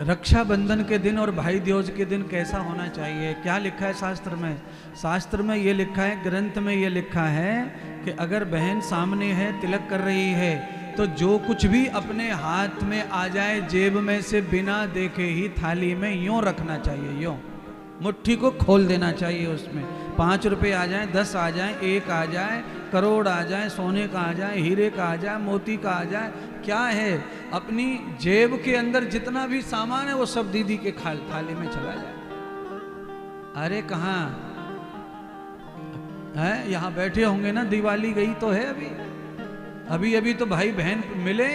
रक्षाबंधन के दिन और भाई दूज के दिन कैसा होना चाहिए, क्या लिखा है शास्त्र में? शास्त्र में ये लिखा है, ग्रंथ में ये लिखा है कि अगर बहन सामने है, तिलक कर रही है, तो जो कुछ भी अपने हाथ में आ जाए जेब में से बिना देखे ही थाली में यूं रखना चाहिए, यूं मुट्ठी को खोल देना चाहिए। उसमें 5 रुपए आ जाए, 10 आ जाए, 1 आ जाए, करोड़ आ जाए, सोने का आ जाए, हीरे का आ जाए, मोती का आ जाए, क्या है, अपनी जेब के अंदर जितना भी सामान है वो सब दीदी के थाली में चला जाए। अरे कहाँ है, यहाँ बैठे होंगे ना, दिवाली गई तो है अभी अभी तो भाई बहन मिले,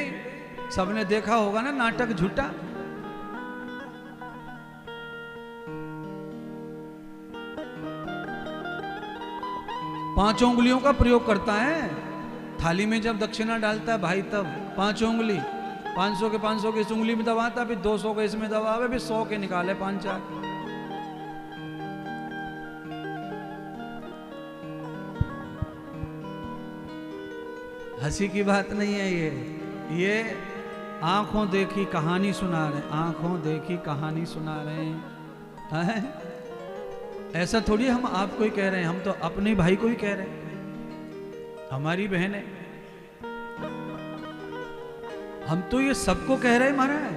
सबने देखा होगा ना नाटक झूठा। पांचों उंगलियों का प्रयोग करता है थाली में, जब दक्षिणा डालता है भाई तब 5 उंगली, 500 के इस उंगली में दबाता, फिर 200 के इसमें दबावे, फिर 100 के निकाले 5-4। हंसी की बात नहीं है ये आंखों देखी कहानी सुना रहे, आंखों देखी कहानी सुना रहे हैं। ऐसा थोड़ी हम आपको ही कह रहे हैं, हम तो अपने भाई को ही कह रहे हैं, हमारी बहन है, हम तो ये सबको कह रहे हैं महाराज।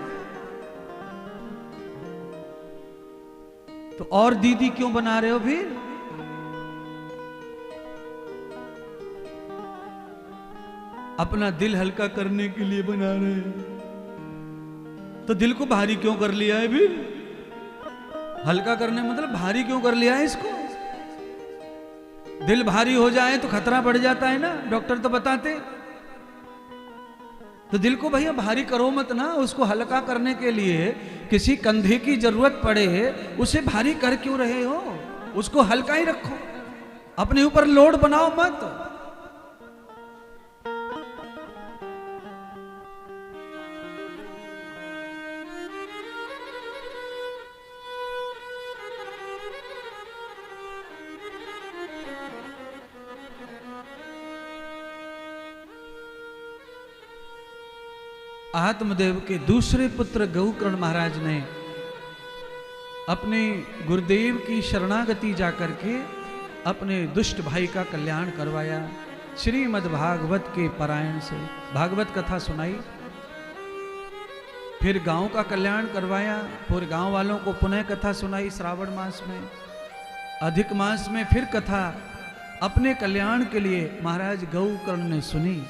तो और दीदी क्यों बना रहे हो फिर? अपना दिल हल्का करने के लिए बना रहे हैं, तो दिल को भारी क्यों कर लिया है फिर? हल्का करने मतलब भारी क्यों कर लिया है इसको? दिल भारी हो जाए तो खतरा बढ़ जाता है ना, डॉक्टर तो बताते। तो दिल को भैया भारी करो मत ना, उसको हल्का करने के लिए किसी कंधे की जरूरत पड़े, उसे भारी कर क्यों रहे हो? उसको हल्का ही रखो, अपने ऊपर लोड बनाओ मत। आत्मदेव के दूसरे पुत्र गौकर्ण महाराज ने अपने गुरुदेव की शरणागति जाकर के अपने दुष्ट भाई का कल्याण करवाया। श्रीमद् भागवत के पारायण से भागवत कथा सुनाई, फिर गांव का कल्याण करवाया, फिर गांव वालों को पुनः कथा सुनाई। श्रावण मास में, अधिक मास में फिर कथा अपने कल्याण के लिए महाराज गौकर्ण ने सुनी।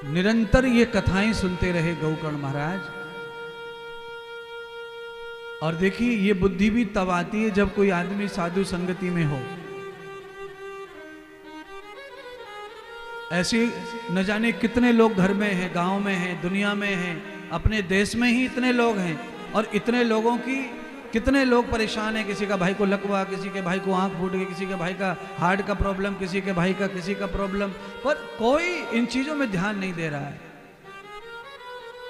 निरंतर ये कथाएं सुनते रहे गौकर्ण महाराज। और देखिए ये बुद्धि भी तब आती है जब कोई आदमी साधु संगति में हो। ऐसे न जाने कितने लोग घर में हैं, गांव में हैं, दुनिया में हैं, अपने देश में ही इतने लोग हैं, और इतने लोगों की कितने लोग परेशान हैं। किसी का भाई को लकवा, किसी के भाई को आंख फूट गई, किसी के भाई का हार्ट का प्रॉब्लम, किसी के भाई का किसी का प्रॉब्लम, पर कोई इन चीजों में ध्यान नहीं दे रहा है।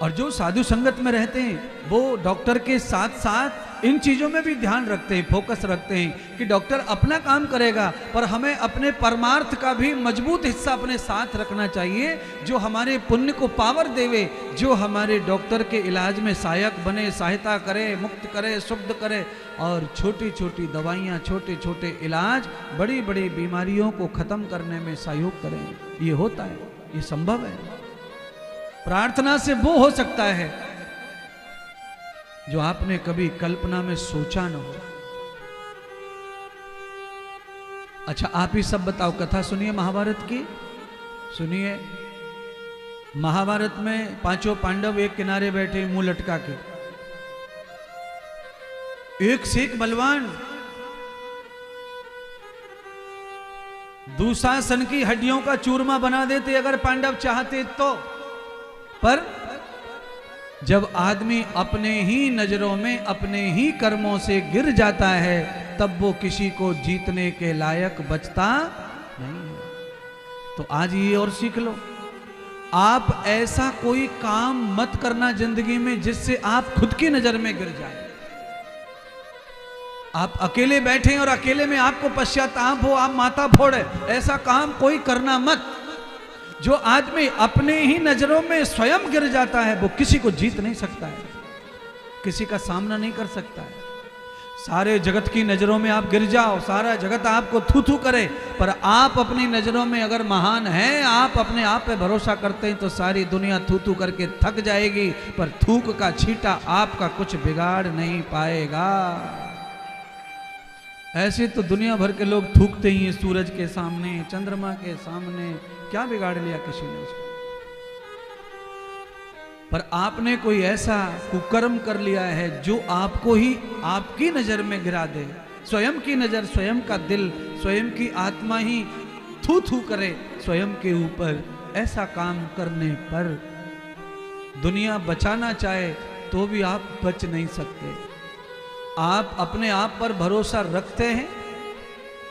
और जो साधु संगत में रहते हैं वो डॉक्टर के साथ साथ इन चीजों में भी ध्यान रखते हैं, फोकस रखते हैं कि डॉक्टर अपना काम करेगा, पर हमें अपने परमार्थ का भी मजबूत हिस्सा अपने साथ रखना चाहिए, जो हमारे पुण्य को पावर देवे, जो हमारे डॉक्टर के इलाज में सहायक बने, सहायता करे, मुक्त करे, शुद्ध करे। और छोटी छोटी दवाइयाँ, छोटे छोटे इलाज बड़ी बड़ी बीमारियों को खत्म करने में सहयोग करें। ये होता है, ये संभव है। प्रार्थना से वो हो सकता है जो आपने कभी कल्पना में सोचा न हो। अच्छा आप ही सब बताओ, कथा सुनिए महाभारत की, सुनिए। महाभारत में 5 पांडव एक किनारे बैठे मुंह लटका के, एक से एक बलवान, दुशासन की हड्डियों का चूरमा बना देते अगर पांडव चाहते तो। पर जब आदमी अपने ही नजरों में अपने ही कर्मों से गिर जाता है तब वो किसी को जीतने के लायक बचता नहीं है। तो आज ये और सीख लो, आप ऐसा कोई काम मत करना जिंदगी में जिससे आप खुद की नजर में गिर जाए। आप अकेले बैठे और अकेले में आपको पश्चाताप हो, आप माथा फोड़े, ऐसा काम कोई करना मत। जो आदमी अपने ही नजरों में स्वयं गिर जाता है वो किसी को जीत नहीं सकता है, किसी का सामना नहीं कर सकता है। सारे जगत की नजरों में आप गिर जाओ, सारा जगत आपको थू थू करे, पर आप अपनी नजरों में अगर महान हैं, आप अपने आप पे भरोसा करते हैं तो सारी दुनिया थू थू करके थक जाएगी, पर थूक का छींटा आपका कुछ बिगाड़ नहीं पाएगा। ऐसे तो दुनिया भर के लोग थूकते ही हैं सूरज के सामने, चंद्रमा के सामने, क्या बिगाड़ लिया किसी ने उसको। पर आपने कोई ऐसा कुकर्म कर लिया है जो आपको ही आपकी नजर में गिरा दे। स्वयं की नजर, स्वयं का दिल, स्वयं की आत्मा ही थू थू करे स्वयं के ऊपर। ऐसा काम करने पर दुनिया बचाना चाहे तो भी आप बच नहीं सकते। आप अपने आप पर भरोसा रखते हैं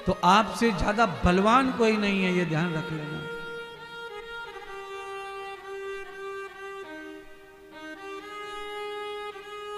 तो आपसे ज्यादा बलवान कोई नहीं है, ये ध्यान रख लेना।